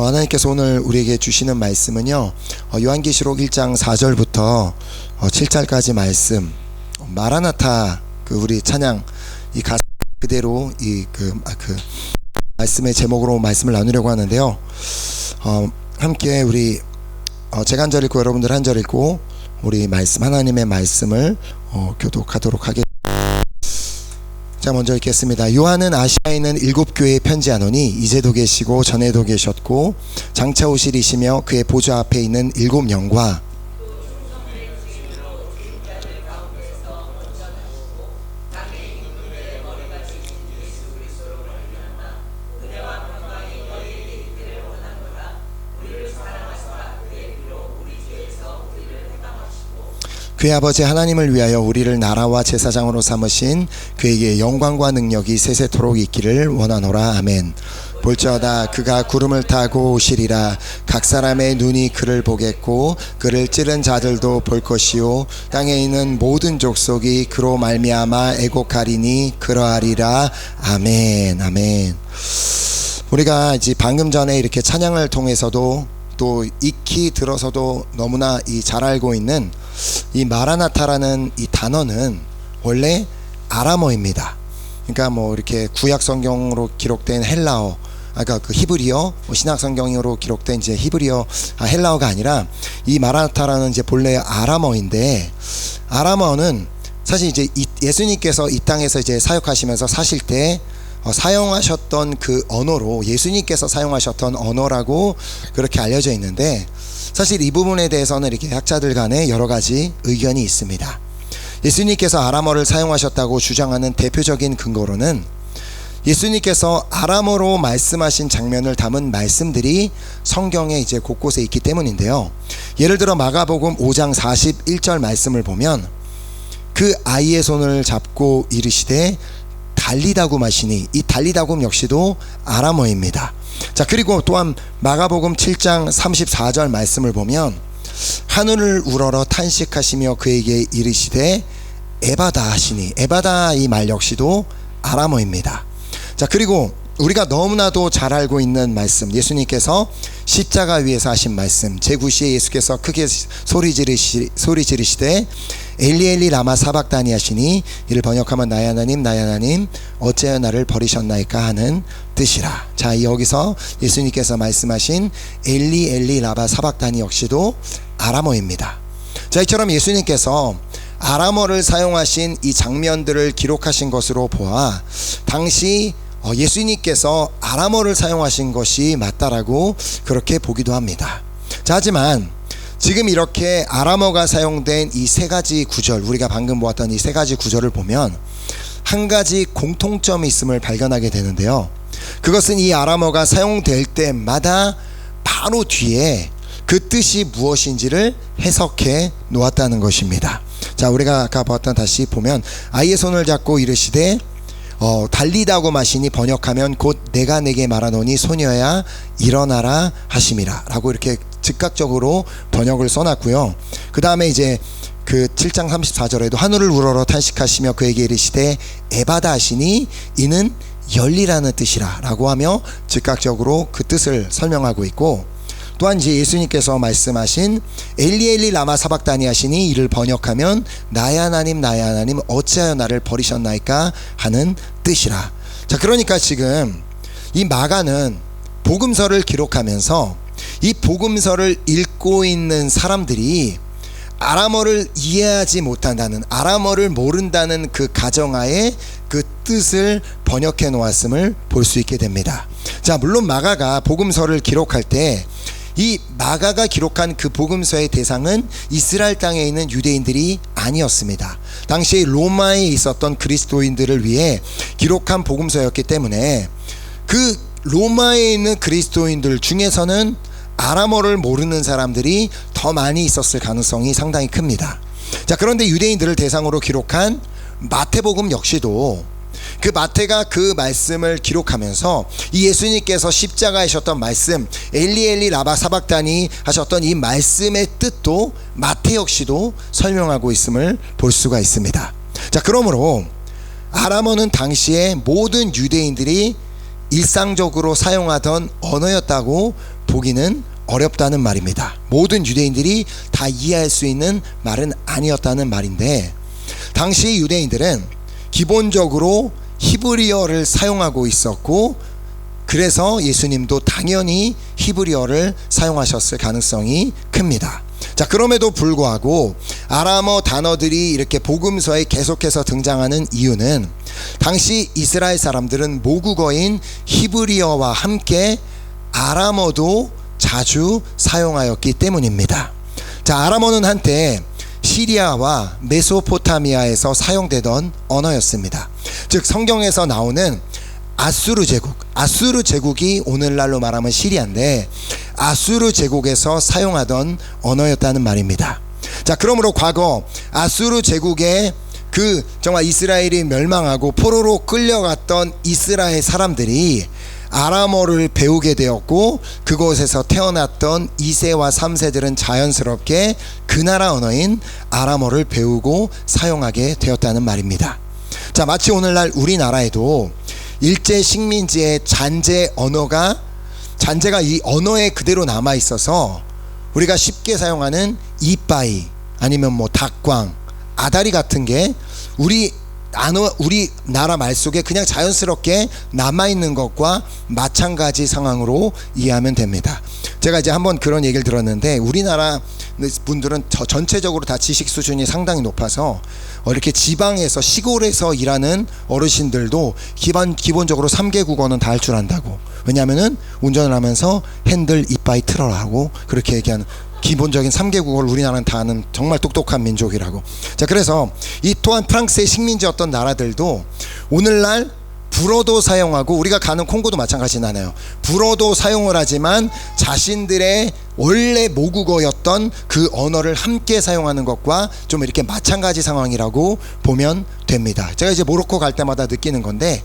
하나님께서 오늘 우리에게 주시는 말씀은요, 요한계시록 1장 4절부터 7절까지 말씀, 마라나타, 우리 찬양 이 가사 그대로 그 말씀의 제목으로 말씀을 나누려고 하는데요. 함께 우리 제가 한 절 읽고 여러분들 한 절 읽고 우리 말씀, 하나님의 말씀을 교독하도록 하겠습니다. 자, 먼저 읽겠습니다. 요한은 아시아에 있는 7교회에 편지하노니 이제도 계시고 전에도 계셨고 장차 오시리시며 그의 보좌 앞에 있는 7영과 그의 아버지 하나님을 위하여 우리를 나라와 제사장으로 삼으신 그에게 영광과 능력이 세세토록 있기를 원하노라. 아멘. 볼지어다 그가 구름을 타고 오시리라. 각 사람의 눈이 그를 보겠고 그를 찌른 자들도 볼 것이요 땅에 있는 모든 족속이 그로 말미암아 애곡하리니 그러하리라. 아멘. 아멘. 우리가 이제 방금 전에 이렇게 찬양을 통해서도 또 익히 들어서도 너무나 잘 알고 있는 이 마라나타라는 이 단어는 원래 아람어입니다. 그러니까 뭐 이렇게 구약 성경으로 기록된 헬라어, 아까 그 히브리어, 신약 성경으로 기록된 이제 히브리어, 헬라어가 아니라 이 마라나타라는 이제 본래 아람어인데, 아람어는 사실 이제 예수님께서 이 땅에서 이제 사역하시면서 사실 때 사용하셨던 그 언어로, 예수님께서 사용하셨던 언어라고 그렇게 알려져 있는데, 사실 이 부분에 대해서는 이렇게 학자들 간에 여러 가지 의견이 있습니다. 예수님께서 아람어를 사용하셨다고 주장하는 대표적인 근거로는 예수님께서 아람어로 말씀하신 장면을 담은 말씀들이 성경에 이제 곳곳에 있기 때문인데요. 예를 들어 마가복음 5장 41절 말씀을 보면 그 아이의 손을 잡고 이르시되 달리다굼 하시니, 이 달리다굼 역시도 아람어입니다. 자, 그리고 또한 마가복음 7장 34절 말씀을 보면 하늘을 우러러 탄식하시며 그에게 이르시되 에바다 하시니, 에바다 이 말 역시도 아람어입니다. 자, 그리고 우리가 너무나도 잘 알고 있는 말씀, 예수님께서 십자가 위에서 하신 말씀, 제9시에 예수께서 크게 소리 지르시되 엘리 엘리 라마 사박다니 하시니, 이를 번역하면 나의 하나님 나의 하나님 어찌하여 나를 버리셨나이까 하는 뜻이라. 자, 여기서 예수님께서 말씀하신 엘리 엘리 라마 사박다니 역시도 아람어입니다. 자, 이처럼 예수님께서 아람어를 사용하신 이 장면들을 기록하신 것으로 보아 당시 예수님께서 아람어를 사용하신 것이 맞다라고 그렇게 보기도 합니다. 자, 하지만 지금 이렇게 아람어가 사용된 이 세 가지 구절, 우리가 방금 보았던 이 세 가지 구절을 보면 한 가지 공통점이 있음을 발견하게 되는데요. 그것은 이 아람어가 사용될 때마다 바로 뒤에 그 뜻이 무엇인지를 해석해 놓았다는 것입니다. 자, 우리가 아까 보았던, 다시 보면 아이의 손을 잡고 이르시되 달리다고 마시니, 번역하면 곧 내가 내게 말하노니 소녀야 일어나라 하심이라 라고 이렇게 즉각적으로 번역을 써놨고요. 그 다음에 이제 그 7장 34절에도 하늘을 우러러 탄식하시며 그에게 이르시되 에바다 하시니 이는 열리라는 뜻이라 라고 하며 즉각적으로 그 뜻을 설명하고 있고, 또한 이제 예수님께서 말씀하신 엘리 엘리 라마 사박다니 하시니, 이를 번역하면 나의 하나님 나의 하나님 어찌하여 나를 버리셨나이까 하는 뜻이라. 자, 그러니까 지금 이 마가는 복음서를 기록하면서 이 복음서를 읽고 있는 사람들이 아람어를 이해하지 못한다는, 아람어를 모른다는 그 가정하에 그 뜻을 번역해 놓았음을 볼 수 있게 됩니다. 자, 물론 마가가 복음서를 기록할 때 이 마가가 기록한 그 복음서의 대상은 이스라엘 땅에 있는 유대인들이 아니었습니다. 당시에 로마에 있었던 그리스도인들을 위해 기록한 복음서였기 때문에 그 로마에 있는 그리스도인들 중에서는 아람어를 모르는 사람들이 더 많이 있었을 가능성이 상당히 큽니다. 자, 그런데 유대인들을 대상으로 기록한 마태복음 역시도 그 마태가 그 말씀을 기록하면서 이 예수님께서 십자가에 하셨던 말씀, 엘리 엘리 라바 사박다니 하셨던 이 말씀의 뜻도 마태 역시도 설명하고 있음을 볼 수가 있습니다. 자, 그러므로 아람어는 당시에 모든 유대인들이 일상적으로 사용하던 언어였다고 보기는 어렵다는 말입니다. 모든 유대인들이 다 이해할 수 있는 말은 아니었다는 말인데, 당시 유대인들은 기본적으로 히브리어를 사용하고 있었고, 그래서 예수님도 당연히 히브리어를 사용하셨을 가능성이 큽니다. 자, 그럼에도 불구하고 아람어 단어들이 이렇게 복음서에 계속해서 등장하는 이유는 당시 이스라엘 사람들은 모국어인 히브리어와 함께 아람어도 자주 사용하였기 때문입니다. 자, 아람어는 한때 시리아와 메소포타미아에서 사용되던 언어였습니다. 즉 성경에서 나오는 아수르 제국이 오늘날로 말하면 시리아인데, 아수르 제국에서 사용하던 언어였다는 말입니다. 자, 그러므로 과거 아수르 제국의 정말 이스라엘이 멸망하고 포로로 끌려갔던 이스라엘 사람들이 아람어를 배우게 되었고, 그곳에서 태어났던 2세와 3세들은 자연스럽게 그 나라 언어인 아람어를 배우고 사용하게 되었다는 말입니다. 자, 마치 오늘날 우리나라에도 일제 식민지의 잔재가 이 언어에 그대로 남아 있어서 우리가 쉽게 사용하는 이빠이 아니면 뭐 닭광, 아다리 같은 게 우리 나라 말 속에 그냥 자연스럽게 남아있는 것과 마찬가지 상황으로 이해하면 됩니다. 제가 이제 한번 그런 얘기를 들었는데, 우리나라 분들은 전체적으로 다 지식 수준이 상당히 높아서 이렇게 지방에서 시골에서 일하는 어르신들도 기본적으로 3개 국어는 다 할 줄 안다고. 왜냐하면은 운전을 하면서 핸들 이빠이 틀어라 하고 그렇게 얘기하는, 기본적인 3개 국어를 우리나라는 다 아는 정말 똑똑한 민족이라고. 자, 그래서 이 또한 프랑스의 식민지였던 나라들도 오늘날 불어도 사용하고, 우리가 가는 콩고도 마찬가지잖아요. 불어도 사용을 하지만 자신들의 원래 모국어였던 그 언어를 함께 사용하는 것과 좀 이렇게 마찬가지 상황이라고 보면 됩니다. 제가 이제 모로코 갈 때마다 느끼는 건데,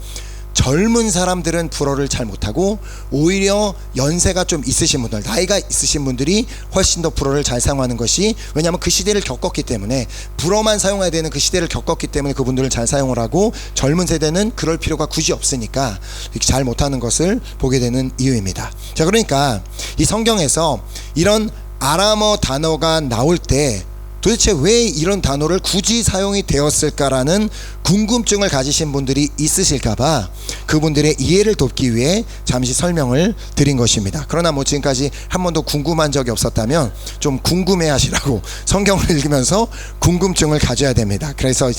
젊은 사람들은 불어를 잘 못하고 오히려 연세가 좀 있으신 분들, 나이가 있으신 분들이 훨씬 더 불어를 잘 사용하는 것이, 왜냐하면 그 시대를 겪었기 때문에, 불어만 사용해야 되는 그 시대를 겪었기 때문에 그분들은 잘 사용을 하고, 젊은 세대는 그럴 필요가 굳이 없으니까 이렇게 잘 못하는 것을 보게 되는 이유입니다. 자, 그러니까 이 성경에서 이런 아람어 단어가 나올 때 도대체 왜 이런 단어를 굳이 사용이 되었을까라는 궁금증을 가지신 분들이 있으실까봐 그분들의 이해를 돕기 위해 잠시 설명을 드린 것입니다. 그러나 뭐 지금까지 한 번도 궁금한 적이 없었다면 좀 궁금해 하시라고, 성경을 읽으면서 궁금증을 가져야 됩니다. 그래서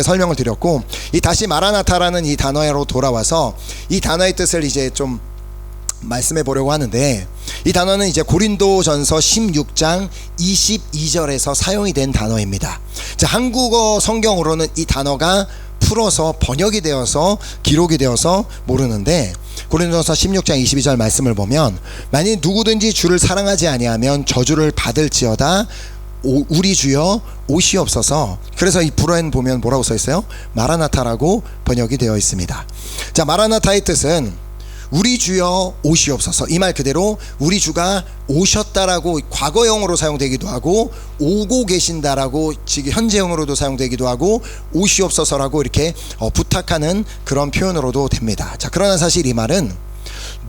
설명을 드렸고, 다시 마라나타라는 이 단어로 돌아와서 이 단어의 뜻을 이제 좀 말씀해 보려고 하는데, 이 단어는 이제 고린도전서 16장 22절에서 사용이 된 단어입니다. 자, 한국어 성경으로는 이 단어가 풀어서 번역이 되어서 기록이 되어서 모르는데, 고린도전서 16장 22절 말씀을 보면, 만일 누구든지 주를 사랑하지 아니하면 저주를 받을지어다 우리 주여 오시옵소서. 그래서 이 불어엔 보면 뭐라고 써 있어요? 마라나타라고 번역이 되어 있습니다. 자, 마라나타의 뜻은 우리 주여 오시옵소서. 이 말 그대로 우리 주가 오셨다라고 과거형으로 사용되기도 하고, 오고 계신다라고 지금 현재형으로도 사용되기도 하고, 오시옵소서라고 이렇게 부탁하는 그런 표현으로도 됩니다. 자, 그러나 사실 이 말은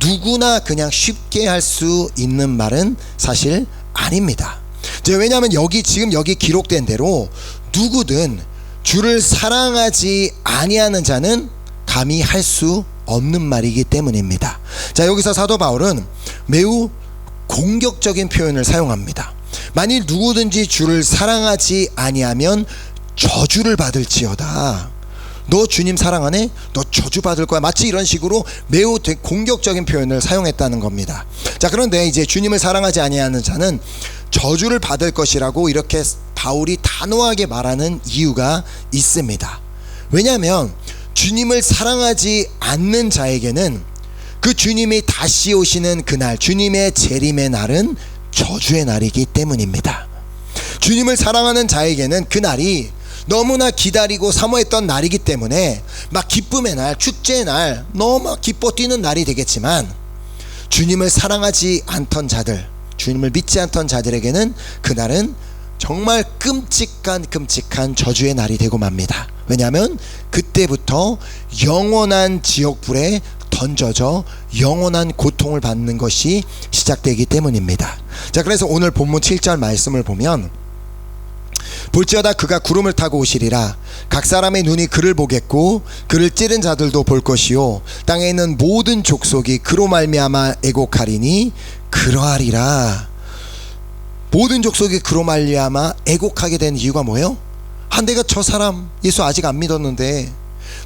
누구나 그냥 쉽게 할 수 있는 말은 사실 아닙니다. 왜냐하면 지금 여기 기록된 대로 누구든 주를 사랑하지 아니하는 자는 감히 할 수 없는 말이기 때문입니다. 자, 여기서 사도 바울은 매우 공격적인 표현을 사용합니다. 만일 누구든지 주를 사랑하지 아니하면 저주를 받을지어다. 너 주님 사랑하네? 너 저주 받을 거야. 마치 이런 식으로 매우 공격적인 표현을 사용했다는 겁니다. 자, 그런데 이제 주님을 사랑하지 아니하는 자는 저주를 받을 것이라고 이렇게 바울이 단호하게 말하는 이유가 있습니다. 왜냐하면 주님을 사랑하지 않는 자에게는 그 주님이 다시 오시는 그날, 주님의 재림의 날은 저주의 날이기 때문입니다. 주님을 사랑하는 자에게는 그날이 너무나 기다리고 사모했던 날이기 때문에 막 기쁨의 날, 축제의 날, 너무 기뻐 뛰는 날이 되겠지만, 주님을 사랑하지 않던 자들, 주님을 믿지 않던 자들에게는 그날은 정말 끔찍한 저주의 날이 되고 맙니다. 왜냐하면 그때부터 영원한 지옥불에 던져져 영원한 고통을 받는 것이 시작되기 때문입니다. 자, 그래서 오늘 본문 7절 말씀을 보면 볼지어다 그가 구름을 타고 오시리라. 각 사람의 눈이 그를 보겠고 그를 찌른 자들도 볼 것이요 땅에 있는 모든 족속이 그로 말미암아 애곡하리니 그러하리라. 모든 족속이 그로 말미암아 애곡하게 된 이유가 뭐예요? 내가 저 사람 예수 아직 안 믿었는데,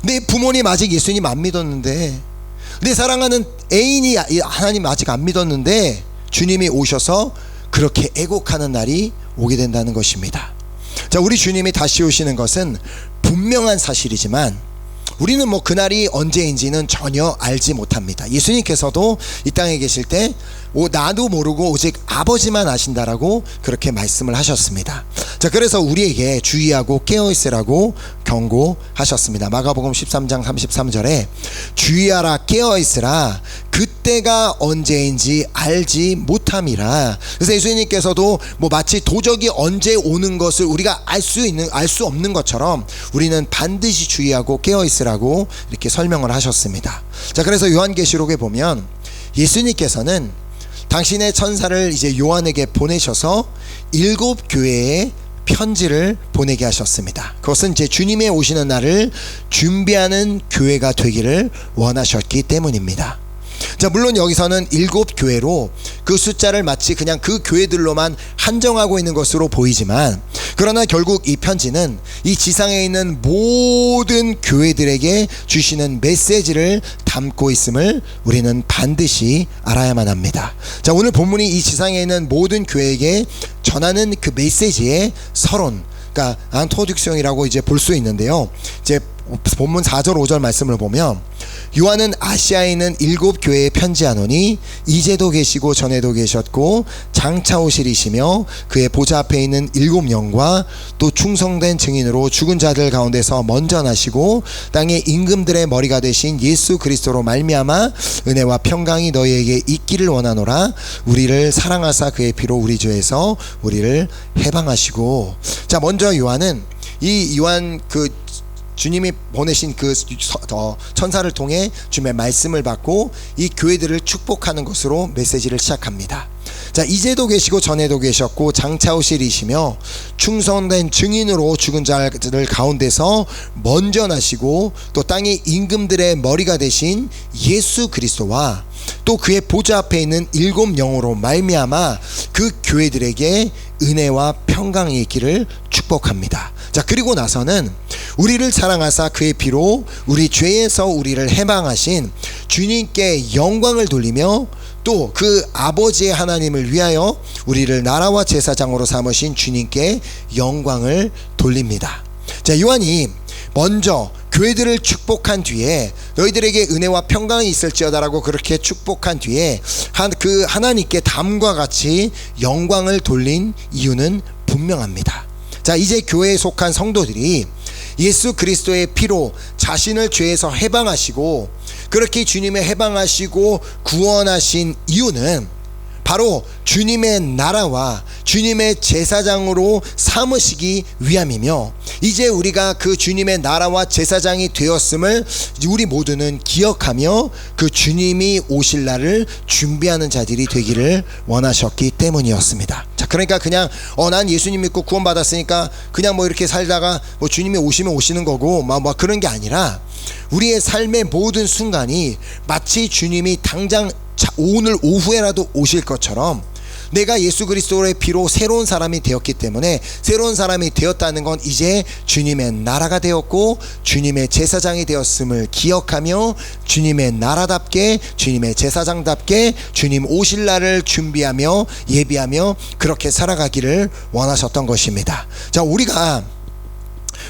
내 부모님 아직 예수님 안 믿었는데, 내 사랑하는 애인이 하나님 아직 안 믿었는데 주님이 오셔서 그렇게 애곡하는 날이 오게 된다는 것입니다. 자, 우리 주님이 다시 오시는 것은 분명한 사실이지만 우리는 그날이 언제인지는 전혀 알지 못합니다. 예수님께서도 이 땅에 계실 때 나도 모르고 오직 아버지만 아신다라고 그렇게 말씀을 하셨습니다. 자, 그래서 우리에게 주의하고 깨어있으라고 경고하셨습니다. 마가복음 13장 33절에 주의하라 깨어있으라 그때가 언제인지 알지 못함이라. 그래서 예수님께서도 마치 도적이 언제 오는 것을 우리가 알 수 없는 것처럼 우리는 반드시 주의하고 깨어있으라고 이렇게 설명을 하셨습니다. 자, 그래서 요한계시록에 보면 예수님께서는 당신의 천사를 이제 요한에게 보내셔서 7 교회에 편지를 보내게 하셨습니다. 그것은 이제 주님의 오시는 날을 준비하는 교회가 되기를 원하셨기 때문입니다. 자, 물론 여기서는 7 교회로 그 숫자를 마치 그냥 그 교회들로만 한정하고 있는 것으로 보이지만, 그러나 결국 이 편지는 이 지상에 있는 모든 교회들에게 주시는 메시지를 담고 있음을 우리는 반드시 알아야만 합니다. 자, 오늘 본문이 이 지상에 있는 모든 교회에게 전하는 그 메시지의 서론, 그러니까 인트로덕션이라고 이제 볼 수 있는데요. 이제 본문 4절 5절 말씀을 보면 요한은 아시아에 있는 7 교회에 편지하노니 이제도 계시고 전에도 계셨고 장차 오시리시며 그의 보좌 앞에 있는 7 영과 또 충성된 증인으로 죽은 자들 가운데서 먼저 나시고 땅의 임금들의 머리가 되신 예수 그리스도로 말미암아 은혜와 평강이 너희에게 있기를 원하노라. 우리를 사랑하사 그의 피로 우리 죄에서 우리를 해방하시고. 자, 먼저 요한은 이 요한 주님이 보내신 그 천사를 통해 주님의 말씀을 받고 이 교회들을 축복하는 것으로 메시지를 시작합니다. 자, 이제도 계시고 전에도 계셨고 장차 오시리시며 충성된 증인으로 죽은 자들 가운데서 먼저 나시고 또 땅의 임금들의 머리가 되신 예수 그리스도와 또 그의 보좌 앞에 있는 7 영으로 말미암아 그 교회들에게 은혜와 평강이 있기를 축복합니다. 자, 그리고 나서는 우리를 사랑하사 그의 피로 우리 죄에서 우리를 해방하신 주님께 영광을 돌리며 또 그 아버지의 하나님을 위하여 우리를 나라와 제사장으로 삼으신 주님께 영광을 돌립니다. 자, 요한이 먼저 교회들을 축복한 뒤에 너희들에게 은혜와 평강이 있을지어다라고 그렇게 축복한 뒤에 그 하나님께 다음과 같이 영광을 돌린 이유는 분명합니다. 자, 이제 교회에 속한 성도들이 예수 그리스도의 피로 자신을 죄에서 해방하시고 그렇게 주님의 해방하시고 구원하신 이유는 바로 주님의 나라와 주님의 제사장으로 삼으시기 위함이며, 이제 우리가 그 주님의 나라와 제사장이 되었음을 우리 모두는 기억하며 그 주님이 오실 날을 준비하는 자들이 되기를 원하셨기 때문이었습니다. 자, 그러니까 그냥 난 예수님 믿고 구원받았으니까 그냥 이렇게 살다가 주님이 오시면 오시는 거고 그런 게 아니라 우리의 삶의 모든 순간이 마치 주님이 당장 오늘 오후에라도 오실 것처럼 내가 예수 그리스도의 피로 새로운 사람이 되었기 때문에 새로운 사람이 되었다는 건 이제 주님의 나라가 되었고 주님의 제사장이 되었음을 기억하며 주님의 나라답게 주님의 제사장답게 주님 오실 날을 준비하며 예비하며 그렇게 살아가기를 원하셨던 것입니다. 자, 우리가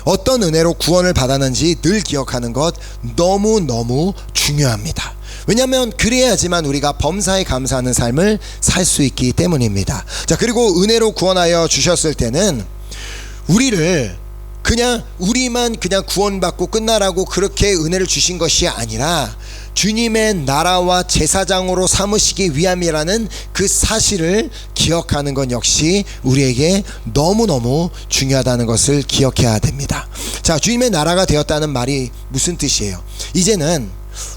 어떤 은혜로 구원을 받았는지 늘 기억하는 것 너무너무 중요합니다. 왜냐하면 그래야지만 우리가 범사에 감사하는 삶을 살 수 있기 때문입니다. 자, 그리고 은혜로 구원하여 주셨을 때는 우리만 그냥 구원받고 끝나라고 그렇게 은혜를 주신 것이 아니라 주님의 나라와 제사장으로 삼으시기 위함이라는 그 사실을 기억하는 것 역시 우리에게 너무너무 중요하다는 것을 기억해야 됩니다. 자, 주님의 나라가 되었다는 말이 무슨 뜻이에요? 이제는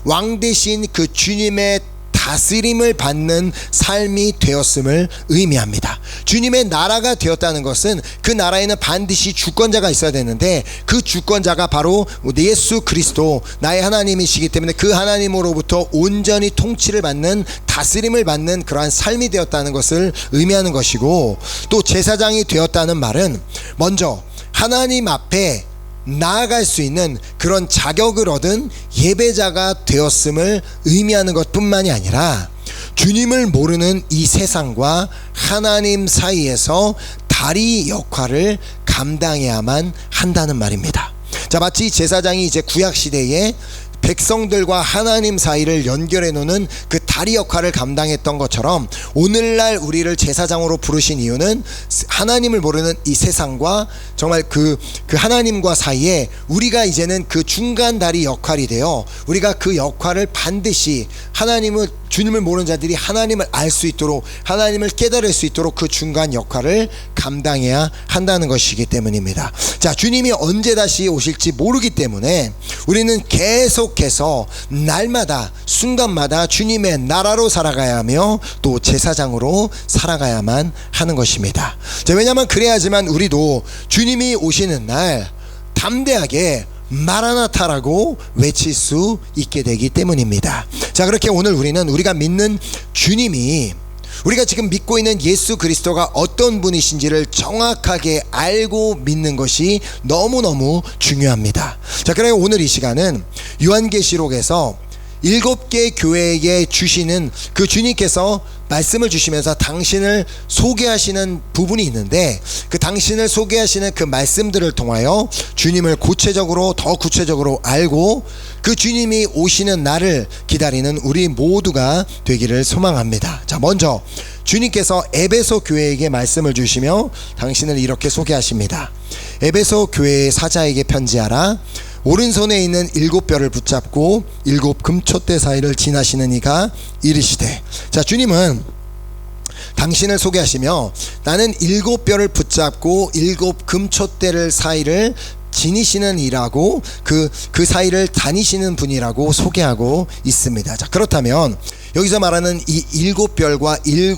왕 대신 그 주님의 다스림을 받는 삶이 되었음을 의미합니다. 주님의 나라가 되었다는 것은 그 나라에는 반드시 주권자가 있어야 되는데 그 주권자가 바로 예수 그리스도 나의 하나님이시기 때문에 그 하나님으로부터 온전히 통치를 받는 다스림을 받는 그러한 삶이 되었다는 것을 의미하는 것이고, 또 제사장이 되었다는 말은 먼저 하나님 앞에 나아갈 수 있는 그런 자격을 얻은 예배자가 되었음을 의미하는 것뿐만이 아니라 주님을 모르는 이 세상과 하나님 사이에서 다리 역할을 감당해야만 한다는 말입니다. 자, 마치 제사장이 이제 구약 시대에 백성들과 하나님 사이를 연결해 놓는 그 다리 역할을 감당했던 것처럼 오늘날 우리를 제사장으로 부르신 이유는 하나님을 모르는 이 세상과 정말 그 하나님과 사이에 우리가 이제는 그 중간 다리 역할이 되어 우리가 그 역할을 반드시 주님을 모르는 자들이 하나님을 알 수 있도록, 하나님을 깨달을 수 있도록 그 중간 역할을 감당해야 한다는 것이기 때문입니다. 자, 주님이 언제 다시 오실지 모르기 때문에 우리는 계속해서 날마다 순간마다 주님의 나라로 살아가야 하며 또 제사장으로 살아가야만 하는 것입니다. 자, 왜냐하면 그래야지만 우리도 주님이 오시는 날 담대하게 마라나타라고 외칠 수 있게 되기 때문입니다. 자, 그렇게 오늘 우리가 믿는 주님이, 우리가 지금 믿고 있는 예수 그리스도가 어떤 분이신지를 정확하게 알고 믿는 것이 너무너무 중요합니다. 자, 그래서 오늘 이 시간은 요한계시록에서 7개 교회에게 주시는 그 주님께서 말씀을 주시면서 당신을 소개하시는 부분이 있는데, 그 당신을 소개하시는 그 말씀들을 통하여 주님을 더 구체적으로 알고 그 주님이 오시는 날을 기다리는 우리 모두가 되기를 소망합니다. 자, 먼저 주님께서 에베소 교회에게 말씀을 주시며 당신을 이렇게 소개하십니다. 에베소 교회의 사자에게 편지하라. 오른손에 있는 7뼈를 붙잡고 7 금촛대 사이를 지나시는 이가 이르시되. 자, 주님은 당신을 소개하시며 나는 7뼈를 붙잡고 7 금촛대를 사이를 지니시는 이라고 그 사이를 다니시는 분이라고 소개하고 있습니다. 자, 그렇다면 여기서 말하는 이 7별과 7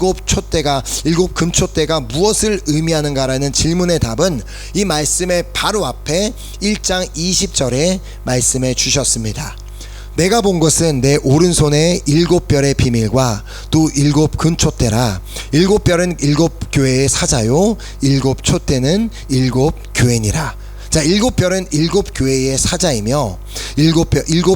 금촛대가 무엇을 의미하는가라는 질문의 답은 이 말씀의 바로 앞에 1장 20절에 말씀해 주셨습니다. 내가 본 것은 내 오른손에 7별의 비밀과 또 7 금촛대라. 7별은 7 교회의 사자요 7 촛대는 7 교회니라. 자, 7별은 7 교회의 사자이며 7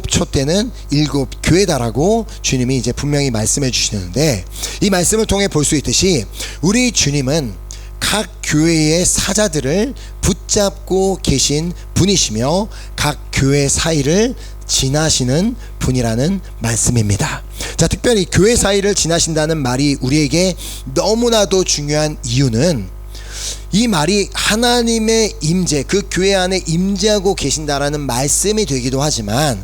촛대는 7 교회다라고 주님이 이제 분명히 말씀해 주시는데, 이 말씀을 통해 볼 수 있듯이 우리 주님은 각 교회의 사자들을 붙잡고 계신 분이시며 각 교회 사이를 지나시는 분이라는 말씀입니다. 자, 특별히 교회 사이를 지나신다는 말이 우리에게 너무나도 중요한 이유는 이 말이 하나님의 임재, 그 교회 안에 임재하고 계신다라는 말씀이 되기도 하지만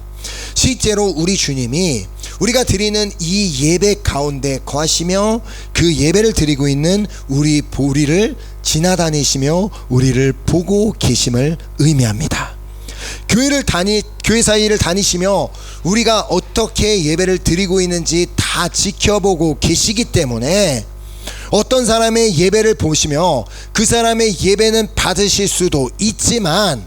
실제로 우리 주님이 우리가 드리는 이 예배 가운데 거하시며 그 예배를 드리고 있는 우리를 지나다니시며 우리를 보고 계심을 의미합니다. 교회 사이를 다니시며 우리가 어떻게 예배를 드리고 있는지 다 지켜보고 계시기 때문에 어떤 사람의 예배를 보시며 그 사람의 예배는 받으실 수도 있지만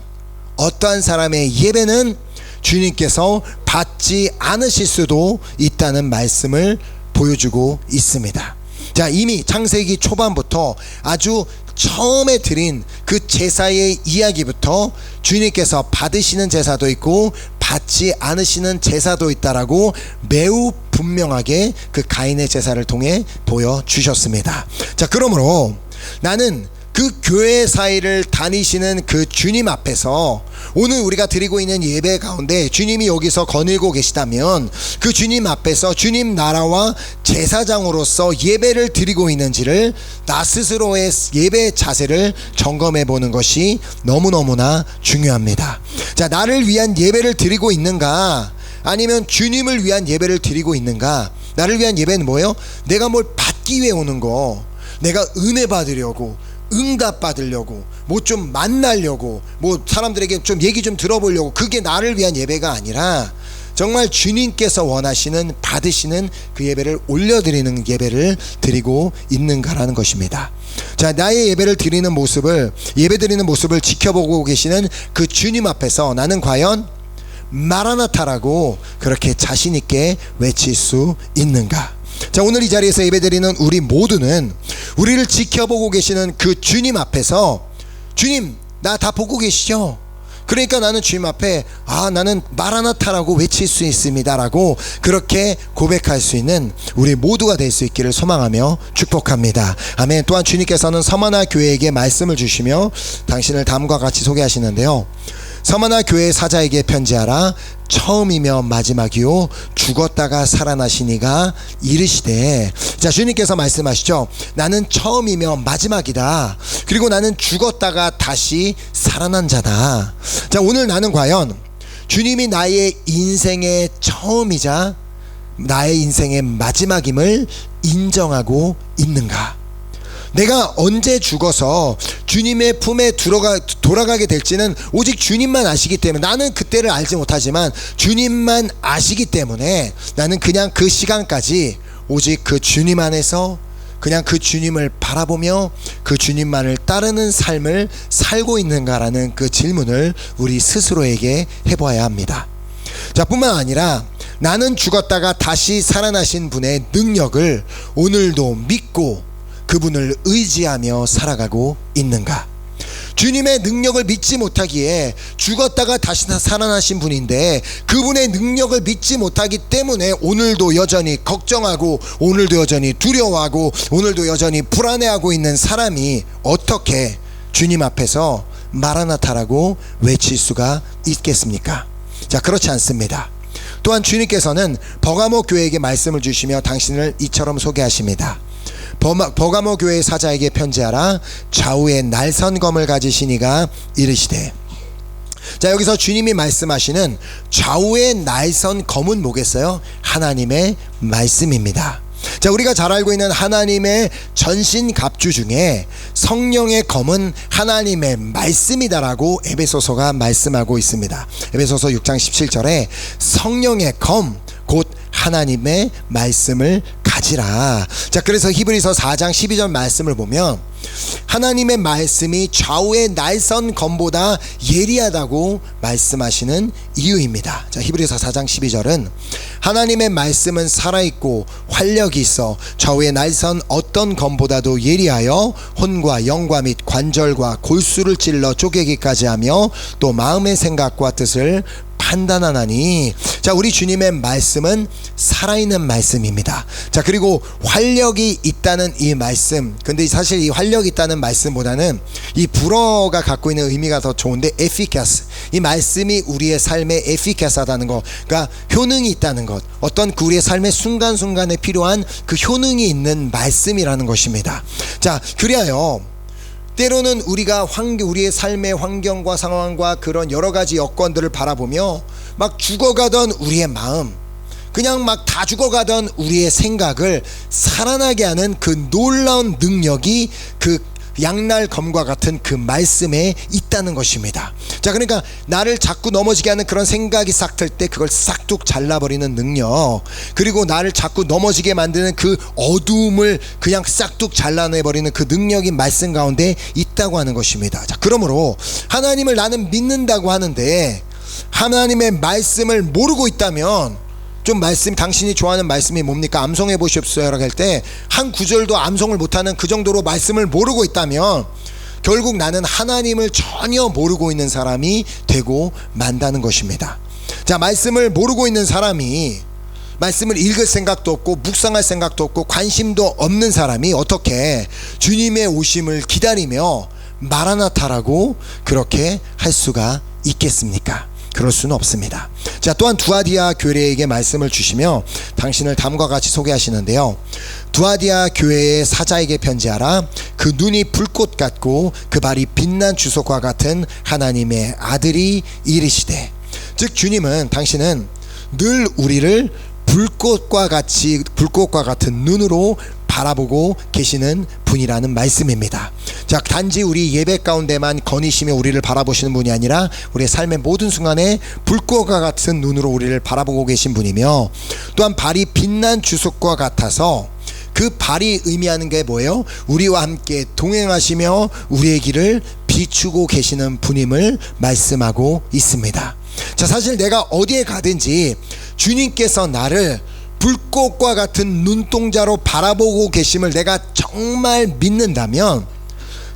어떠한 사람의 예배는 주님께서 받지 않으실 수도 있다는 말씀을 보여주고 있습니다. 자, 이미 창세기 초반부터 아주 처음에 드린 그 제사의 이야기부터 주님께서 받으시는 제사도 있고 받지 않으시는 제사도 있다라고 매우 분명하게 그 가인의 제사를 통해 보여주셨습니다. 자, 그러므로 나는 그 교회 사이를 다니시는 그 주님 앞에서 오늘 우리가 드리고 있는 예배 가운데 주님이 여기서 거닐고 계시다면 그 주님 앞에서 주님 나라와 제사장으로서 예배를 드리고 있는지를 나 스스로의 예배 자세를 점검해 보는 것이 너무너무나 중요합니다. 자, 나를 위한 예배를 드리고 있는가, 아니면 주님을 위한 예배를 드리고 있는가? 나를 위한 예배는 뭐예요? 내가 뭘 받기 위해 오는 거, 내가 은혜 받으려고, 응답 받으려고, 뭐 좀 만나려고, 뭐 사람들에게 좀 얘기 좀 들어보려고, 그게 나를 위한 예배가 아니라 정말 주님께서 원하시는 받으시는 그 예배를 올려드리는 예배를 드리고 있는가라는 것입니다. 자, 나의 예배를 드리는 모습을, 예배 드리는 모습을 지켜보고 계시는 그 주님 앞에서 나는 과연 마라나타라고 그렇게 자신 있게 외칠 수 있는가? 자, 오늘 이 자리에서 예배드리는 우리 모두는 우리를 지켜보고 계시는 그 주님 앞에서, 주님 나 다 보고 계시죠? 그러니까 나는 주님 앞에 나는 마라나타라고 외칠 수 있습니다 라고 그렇게 고백할 수 있는 우리 모두가 될 수 있기를 소망하며 축복합니다. 아멘. 또한 주님께서는 서머나 교회에게 말씀을 주시며 당신을 다음과 같이 소개하시는데요. 서머나 교회 사자에게 편지하라. 처음이며 마지막이요 죽었다가 살아나시니가 이르시되. 자, 주님께서 말씀하시죠. 나는 처음이며 마지막이다. 그리고 나는 죽었다가 다시 살아난 자다. 자, 오늘 나는 과연 주님이 나의 인생의 처음이자 나의 인생의 마지막임을 인정하고 있는가? 내가 언제 죽어서 주님의 품에 돌아가게 될지는 오직 주님만 아시기 때문에, 나는 그때를 알지 못하지만 주님만 아시기 때문에 나는 그냥 그 시간까지 오직 그 주님 안에서 그냥 그 주님을 바라보며 그 주님만을 따르는 삶을 살고 있는가라는 그 질문을 우리 스스로에게 해봐야 합니다. 자, 뿐만 아니라 나는 죽었다가 다시 살아나신 분의 능력을 오늘도 믿고 그분을 의지하며 살아가고 있는가? 주님의 능력을 믿지 못하기에, 죽었다가 다시 살아나신 분인데 그분의 능력을 믿지 못하기 때문에 오늘도 여전히 걱정하고, 오늘도 여전히 두려워하고, 오늘도 여전히 불안해하고 있는 사람이 어떻게 주님 앞에서 마라나타라고 외칠 수가 있겠습니까? 자, 그렇지 않습니다. 또한 주님께서는 버가모 교회에게 말씀을 주시며 당신을 이처럼 소개하십니다. 버가모 교회 사자에게 편지하라. 좌우에 날선 검을 가지시니가 이르시되. 자, 여기서 주님이 말씀하시는 좌우에 날선 검은 뭐겠어요? 하나님의 말씀입니다. 자, 우리가 잘 알고 있는 하나님의 전신갑주 중에 성령의 검은 하나님의 말씀이다라고 에베소서가 말씀하고 있습니다. 에베소서 6장 17절에 성령의 검 곧 하나님의 말씀을 가지라. 자, 그래서 히브리서 4장 12절 말씀을 보면 하나님의 말씀이 좌우의 날선 검보다 예리하다고 말씀하시는 이유입니다. 자, 히브리서 4장 12절은 하나님의 말씀은 살아있고 활력이 있어 좌우의 날선 어떤 검보다도 예리하여 혼과 영과 및 관절과 골수를 찔러 쪼개기까지 하며 또 마음의 생각과 뜻을 판단하나니. 자, 우리 주님의 말씀은 살아있는 말씀입니다. 자, 그리고 활력이 있다는 이 말씀, 근데 사실 이 활력이 있다는 말씀보다는 이 불어가 갖고 있는 의미가 더 좋은데, efficacy, 이 말씀이 우리의 삶에 efficacy하다는 것, 그러니까 효능이 있다는 것, 어떤 우리의 삶의 순간순간에 필요한 그 효능이 있는 말씀이라는 것입니다. 자, 그리하여 때로는 우리가 우리의 삶의 환경과 상황과 그런 여러 가지 여건들을 바라보며 막 죽어가던 우리의 마음, 그냥 막 다 죽어가던 우리의 생각을 살아나게 하는 그 놀라운 능력이 그 양날 검과 같은 그 말씀에 있다는 것입니다. 자, 그러니까 나를 자꾸 넘어지게 하는 그런 생각이 싹 들 때 그걸 싹둑 잘라버리는 능력, 그리고 나를 자꾸 넘어지게 만드는 그 어두움을 그냥 싹둑 잘라내버리는 그 능력이 말씀 가운데 있다고 하는 것입니다. 자, 그러므로 하나님을 나는 믿는다고 하는데 하나님의 말씀을 모르고 있다면, 좀 말씀, 당신이 좋아하는 말씀이 뭡니까? 암송해 보십시오 라고 할 때 한 구절도 암송을 못하는 그 정도로 말씀을 모르고 있다면 결국 나는 하나님을 전혀 모르고 있는 사람이 되고 만다는 것입니다. 자, 말씀을 모르고 있는 사람이, 말씀을 읽을 생각도 없고 묵상할 생각도 없고 관심도 없는 사람이 어떻게 주님의 오심을 기다리며 마라나타라고 그렇게 할 수가 있겠습니까? 그럴 수는 없습니다. 자, 또한 두아디아 교회에게 말씀을 주시며 당신을 다음과 같이 소개하시는데요. 두아디아 교회의 사자에게 편지하라. 그 눈이 불꽃 같고 그 발이 빛난 주석과 같은 하나님의 아들이 이르시되. 즉, 주님은, 당신은 늘 우리를 불꽃과 같은 눈으로 바라보고 계시는 분이라는 말씀입니다. 자, 단지 우리 예배 가운데만 거니시며 우리를 바라보시는 분이 아니라 우리의 삶의 모든 순간에 불꽃과 같은 눈으로 우리를 바라보고 계신 분이며, 또한 발이 빛난 주석과 같아서 그 발이 의미하는 게 뭐예요? 우리와 함께 동행하시며 우리의 길을 비추고 계시는 분임을 말씀하고 있습니다. 자, 사실 내가 어디에 가든지 주님께서 나를 불꽃과 같은 눈동자로 바라보고 계심을 내가 정말 믿는다면,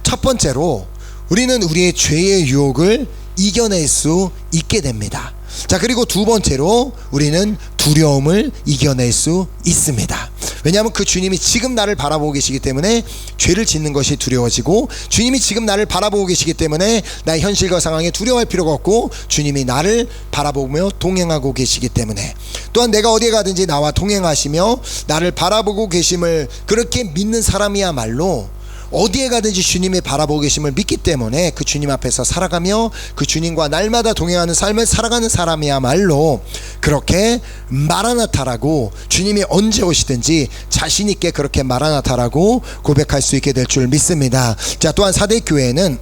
첫 번째로 우리는 우리의 죄의 유혹을 이겨낼 수 있게 됩니다. 자, 그리고 두 번째로 우리는 두려움을 이겨낼 수 있습니다. 왜냐하면 그 주님이 지금 나를 바라보고 계시기 때문에 죄를 짓는 것이 두려워지고, 주님이 지금 나를 바라보고 계시기 때문에 나의 현실과 상황에 두려워할 필요가 없고, 주님이 나를 바라보며 동행하고 계시기 때문에, 또한 내가 어디에 가든지 나와 동행하시며 나를 바라보고 계심을 그렇게 믿는 사람이야말로 어디에 가든지 주님이 바라보고 계심을 믿기 때문에 그 주님 앞에서 살아가며 그 주님과 날마다 동행하는 삶을 살아가는 사람이야말로 그렇게 마라나타라고, 주님이 언제 오시든지 자신 있게 그렇게 마라나타라고 고백할 수 있게 될 줄 믿습니다. 자, 또한 사대교회는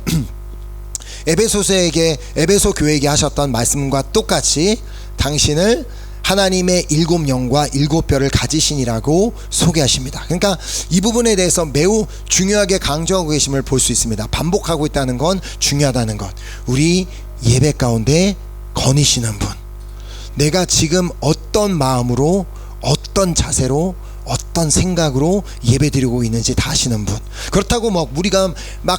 에베소 교회에게 하셨던 말씀과 똑같이 당신을 하나님의 7영과 7뼈를 가지신이라고 소개하십니다. 그러니까 이 부분에 대해서 매우 중요하게 강조하고 계심을 볼 수 있습니다. 반복하고 있다는 건 중요하다는 것. 우리 예배 가운데 거니시는 분, 내가 지금 어떤 마음으로, 어떤 자세로, 어떤 생각으로 예배드리고 있는지 다 아시는 분. 그렇다고 우리가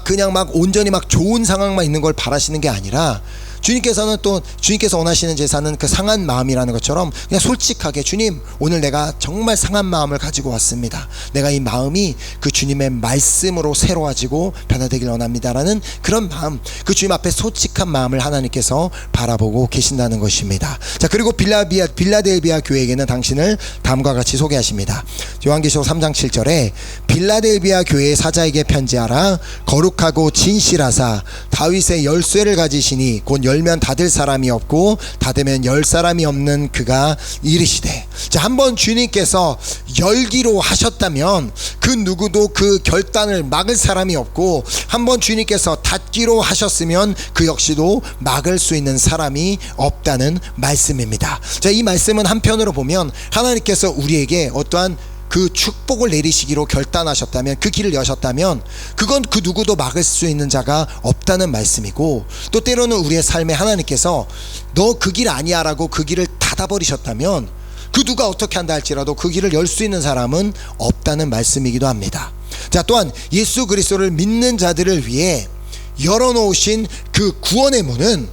그냥 온전히 좋은 상황만 있는 걸 바라시는 게 아니라, 주님께서는 또 주님께서 원하시는 제사는 그 상한 마음이라는 것처럼 그냥 솔직하게, 주님, 오늘 내가 정말 상한 마음을 가지고 왔습니다. 내가 이 마음이 그 주님의 말씀으로 새로워지고 변화되길 원합니다라는 그런 마음, 그 주님 앞에 솔직한 마음을 하나님께서 바라보고 계신다는 것입니다. 자, 그리고 빌라델비아 교회에게는 당신을 다음과 같이 소개하십니다. 요한계시록 3장 7절에 빌라델비아 교회의 사자에게 편지하라. 거룩하고 진실하사 다윗의 열쇠를 가지시니 곧 열면 닫을 사람이 없고 닫으면 열 사람이 없는 그가 이르시되. 자, 한번 주님께서 열기로 하셨다면 그 누구도 그 결단을 막을 사람이 없고, 한번 주님께서 닫기로 하셨으면 그 역시도 막을 수 있는 사람이 없다는 말씀입니다. 자, 이 말씀은 한편으로 보면 하나님께서 우리에게 어떠한 그 축복을 내리시기로 결단하셨다면, 그 길을 여셨다면 그건 그 누구도 막을 수 있는 자가 없다는 말씀이고, 또 때로는 우리의 삶에 하나님께서 너 그 길 아니야 라고 그 길을 닫아버리셨다면 그 누가 어떻게 한다 할지라도 그 길을 열 수 있는 사람은 없다는 말씀이기도 합니다. 자, 또한 예수 그리스도를 믿는 자들을 위해 열어놓으신 그 구원의 문은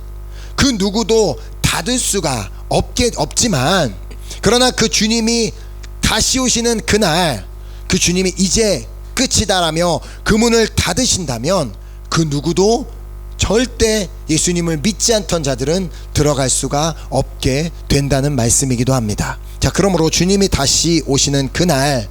그 누구도 닫을 수가 없지만, 그러나 그 주님이 다시 오시는 그날, 그 주님이 이제 끝이다라며 그 문을 닫으신다면 그 누구도 절대 예수님을 믿지 않던 자들은 들어갈 수가 없게 된다는 말씀이기도 합니다. 자, 그러므로 주님이 다시 오시는 그날,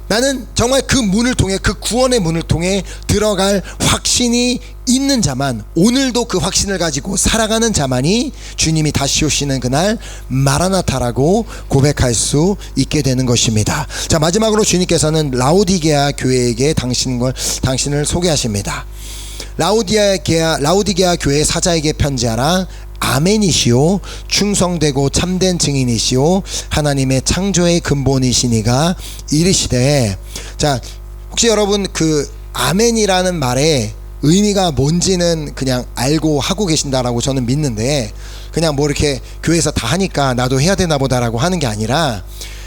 나는 정말 그 문을 통해, 그 구원의 문을 통해 들어갈 확신이 있는 자만, 오늘도 그 확신을 가지고 살아가는 자만이 주님이 다시 오시는 그날 마라나타라고 고백할 수 있게 되는 것입니다. 자, 마지막으로 주님께서는 라오디게아 교회에게 당신을 소개하십니다. 라오디게아 교회 사자에게 편지하라. 아멘이시오, 충성되고 참된 증인이시오, 하나님의 창조의 근본이시니가 이르시되. 자, 혹시 여러분 그 아멘이라는 말의 의미가 뭔지는 그냥 알고 하고 계신다라고 저는 믿는데, 그냥 이렇게 교회에서 다 하니까 나도 해야 되나 보다라고 하는 게 아니라,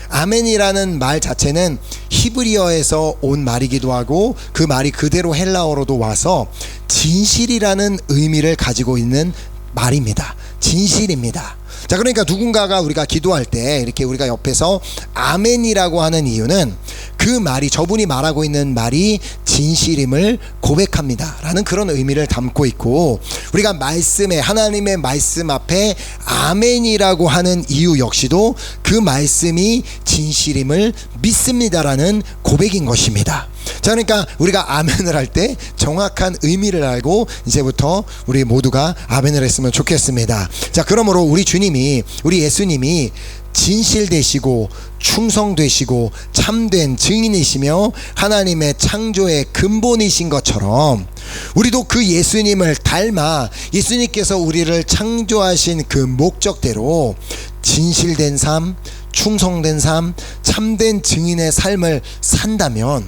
아멘이라는 말 자체는 히브리어에서 온 말이기도 하고 그 말이 그대로 헬라어로도 와서 진실이라는 의미를 가지고 있는 말입니다. 진실입니다. 자, 그러니까 누군가가 우리가 기도할 때 이렇게 우리가 옆에서 아멘이라고 하는 이유는 그 말이, 저분이 말하고 있는 말이 진실임을 고백합니다 라는 그런 의미를 담고 있고, 우리가 하나님의 말씀 앞에 아멘이라고 하는 이유 역시도 그 말씀이 진실임을 믿습니다라는 고백인 것입니다. 자, 그러니까 우리가 아멘을 할 때 정확한 의미를 알고 이제부터 우리 모두가 아멘을 했으면 좋겠습니다. 자, 그러므로 우리 주님이, 우리 예수님이 진실되시고 충성되시고 참된 증인이시며 하나님의 창조의 근본이신 것처럼 우리도 그 예수님을 닮아 예수님께서 우리를 창조하신 그 목적대로 진실된 삶, 충성된 삶, 참된 증인의 삶을 산다면,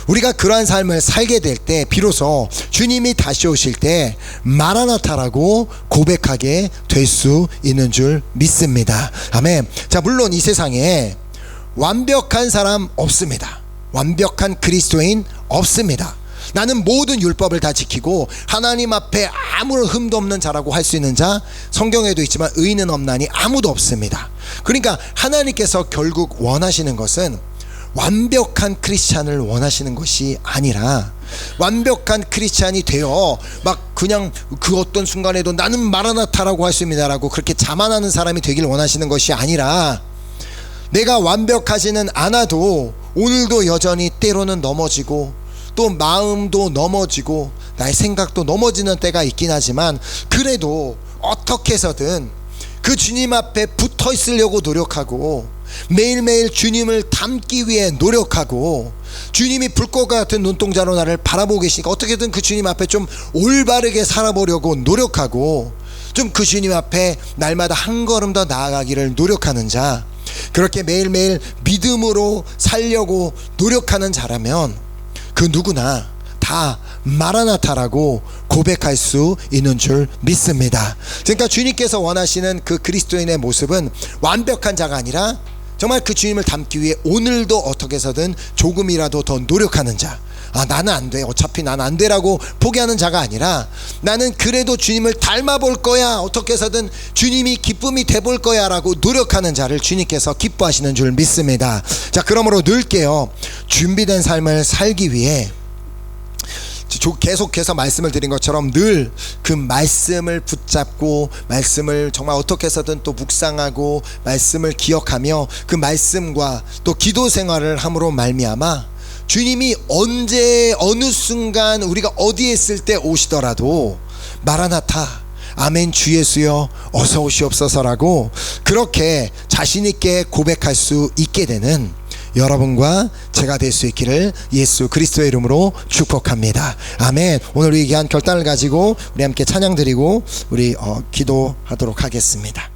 우리가 그러한 삶을 살게 될 때 비로소 주님이 다시 오실 때 마라나타라고 고백하게 될 수 있는 줄 믿습니다. 아멘. 자, 물론 이 세상에 완벽한 사람 없습니다. 완벽한 그리스도인 없습니다. 나는 모든 율법을 다 지키고 하나님 앞에 아무런 흠도 없는 자라고 할 수 있는 자, 성경에도 있지만 의인은 없나니 아무도 없습니다. 그러니까 하나님께서 결국 원하시는 것은 완벽한 크리스찬을 원하시는 것이 아니라, 완벽한 크리스찬이 되어 막 그냥 그 어떤 순간에도 나는 마라나타라고 할 수 있습니다라고 그렇게 자만하는 사람이 되길 원하시는 것이 아니라, 내가 완벽하지는 않아도 오늘도 여전히 때로는 넘어지고 또 마음도 넘어지고 나의 생각도 넘어지는 때가 있긴 하지만, 그래도 어떻게 해서든 그 주님 앞에 붙어 있으려고 노력하고 매일매일 주님을 닮기 위해 노력하고, 주님이 불꽃과 같은 눈동자로 나를 바라보고 계시니까 어떻게든 그 주님 앞에 좀 올바르게 살아보려고 노력하고, 좀 그 주님 앞에 날마다 한 걸음 더 나아가기를 노력하는 자, 그렇게 매일매일 믿음으로 살려고 노력하는 자라면 그 누구나 다 마라나타라고 고백할 수 있는 줄 믿습니다. 그러니까 주님께서 원하시는 그 그리스도인의 모습은 완벽한 자가 아니라 정말 그 주님을 닮기 위해 오늘도 어떻게 해서든 조금이라도 더 노력하는 자, 나는 안 돼, 어차피 난 안 돼라고 포기하는 자가 아니라, 나는 그래도 주님을 닮아볼 거야, 어떻게 해서든 주님이 기쁨이 돼볼 거야 라고 노력하는 자를 주님께서 기뻐하시는 줄 믿습니다. 자, 그러므로 늘게요, 준비된 삶을 살기 위해 계속해서 말씀을 드린 것처럼 늘 그 말씀을 붙잡고 말씀을 정말 어떻게 해서든 또 묵상하고 말씀을 기억하며 그 말씀과 또 기도 생활을 함으로 말미암아 주님이 언제 어느 순간 우리가 어디에 있을 때 오시더라도 마라나타, 아멘, 주 예수여 어서 오시옵소서라고 그렇게 자신 있게 고백할 수 있게 되는 여러분과 제가 될 수 있기를 예수 그리스도의 이름으로 축복합니다. 아멘. 오늘 이 귀한 결단을 가지고 우리 함께 찬양 드리고 우리 기도하도록 하겠습니다.